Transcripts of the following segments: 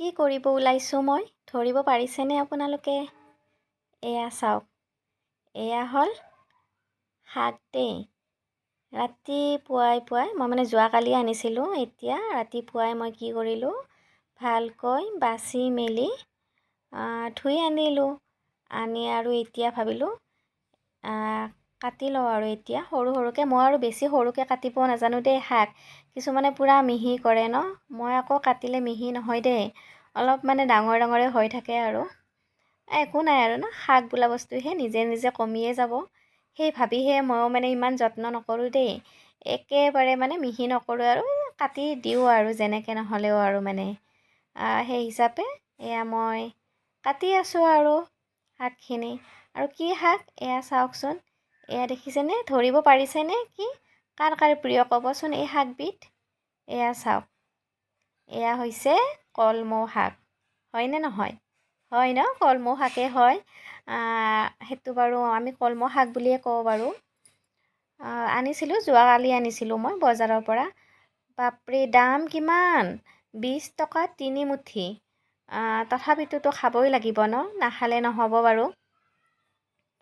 কি কৰিব ওলাইছোঁ মই ধৰিব পাৰিছেনে আপোনালোকে? এয়া চাওক, এয়া হ'ল শাক দেই। ৰাতিপুৱাই মই মানে যোৱাকালি আনিছিলোঁ। এতিয়া ৰাতিপুৱাই মই কি কৰিলোঁ, ভালকৈ বাছি মেলি ধুই আনিলোঁ। আনি আৰু এতিয়া ভাবিলোঁ কাটি লওঁ আৰু এতিয়া সৰু সৰুকৈ। মই আৰু বেছি সৰুকৈ কাটিব নাজানো দেই শাক। কিছুমানে পূৰা মিহি কৰে ন, মই আকৌ কাটিলে মিহি নহয় দেই, অলপ মানে ডাঙৰ ডাঙৰে হৈ থাকে আৰু। একো নাই আৰু ন, শাক বোলা বস্তুহে নিজে নিজে কমিয়ে যাব, সেই ভাবিহে ময়ো মানে ইমান যত্ন নকৰোঁ দেই। একেবাৰে মানে মিহি নকৰোঁ আৰু কাটি দিওঁ আৰু যেনেকৈ নহ'লেও আৰু মানে সেই হিচাপে এয়া মই কাটি আছোঁ আৰু শাকখিনি। আৰু কি শাক এয়া চাওকচোন, এয়া দেখিছেনে, ধৰিব পাৰিছেনে কি? কাৰ কাৰ প্ৰিয় ক'বচোন এই শাকবিধ? এয়া চাওক, এয়া হৈছে কলমৌ শাক, হয়নে নহয়? হয় ন, কলমৌ শাকেই হয়। সেইটো বাৰু আমি কলমৌ শাক বুলিয়ে কওঁ বাৰু। আনিছিলোঁ, যোৱাকালি আনিছিলোঁ মই বজাৰৰ পৰা। বাপৰে দাম কিমান, 20 টকা 3 মুঠি। তথাপিতোতো খাবই লাগিব ন, নাখালে নহ'ব বাৰু।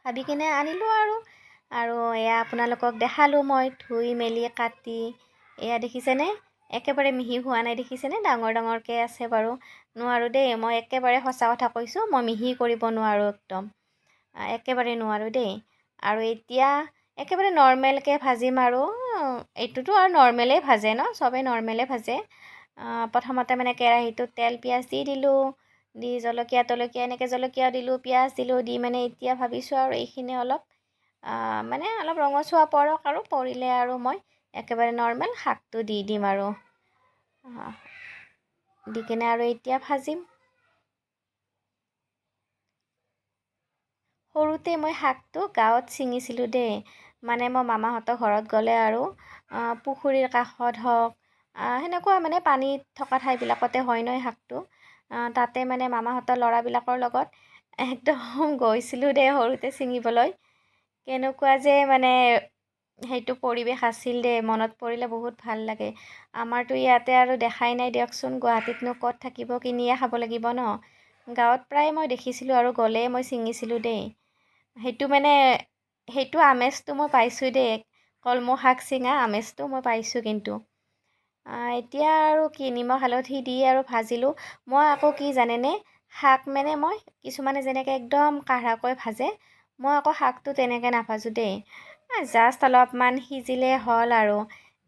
ভাবি কিনে আনিলোঁ আৰু এয়া আপোনালোকক দেখালোঁ মই ধুই মেলি কাটি। এয়া দেখিছেনে, একেবাৰে মিহি হোৱা নাই দেখিছেনে, ডাঙৰ ডাঙৰকৈ আছে বাৰু। নোৱাৰোঁ দেই, মই একেবাৰে সঁচা কথা কৈছোঁ, মই মিহি কৰিব নোৱাৰোঁ একদম, একেবাৰে নোৱাৰোঁ দেই। আৰু এতিয়া একেবাৰে নৰ্মেলকৈ ভাজিম আৰু। এইটোতো আৰু নৰ্মেলেই ভাজে ন, চবেই নৰ্মেলে ভাজে। প্ৰথমতে মানে কেৰাহীটোত তেল পিঁয়াজ দি দিলোঁ, দি জলকীয়া এনেকৈ জলকীয়া দিলোঁ, পিঁয়াজ দিলোঁ, দি মানে এতিয়া ভাবিছোঁ আৰু এইখিনি অলপ মানে অলপ ৰঙচুৱা পৰক, আৰু পৰিলে আৰু মই একেবাৰে নৰ্মেল শাকটো দি দিম আৰু। দি কিনে আৰু এতিয়া ভাজিম। সৰুতে মই শাকটো গাঁৱত ছিঙিছিলোঁ দেই। মানে মই মামাহঁতৰ ঘৰত গ'লে আৰু পুখুৰীৰ কাষত হওক, সেনেকুৱা মানে পানীত থকা ঠাইবিলাকতে হয় ন শাকটো। তাতে মানে মামাহঁতৰ ল'ৰাবিলাকৰ লগত একদম গৈছিলোঁ দেই সৰুতে ছিঙিবলৈ। কেনেকুৱা যে মানে সেইটো পৰিৱেশ আছিল দেই, মনত পৰিলে বহুত ভাল লাগে। আমাৰতো ইয়াতে আৰু দেখাই নাই দিয়কচোন, গুৱাহাটীতনো ক'ত থাকিব, কিনিয়ে খাব লাগিব ন। গাঁৱত প্ৰায় মই দেখিছিলোঁ আৰু গ'লেই মই ছিঙিছিলোঁ দেই। সেইটো আমেজটো মই পাইছোঁ দেই, কলমৌ শাক ছিঙা আমেজটো মই পাইছোঁ কিন্তু। এতিয়া আৰু কি নিমখ হালধি দি আৰু ভাজিলোঁ। মই আকৌ কি জানেনে, শাক মানে মই কিছুমানে যেনেকৈ একদম কাঢ়াকৈ ভাজে, মই আকৌ শাকটো তেনেকৈ নাভাজোঁ দেই। জাষ্ট অলপমান সিজিলে হ'ল আৰু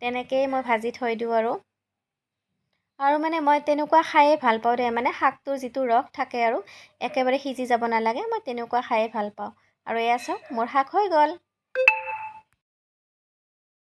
তেনেকৈয়ে মই ভাজি থৈ দিওঁ আৰু মানে মই তেনেকুৱা খায়ে ভাল পাওঁ দেই। মানে শাকটোৰ যিটো ৰস থাকে আৰু একেবাৰে সিজি যাব নালাগে, মই তেনেকুৱা খায়ে ভাল পাওঁ। আৰু এয়া চাওক, মোৰ শাক হৈ গ'ল।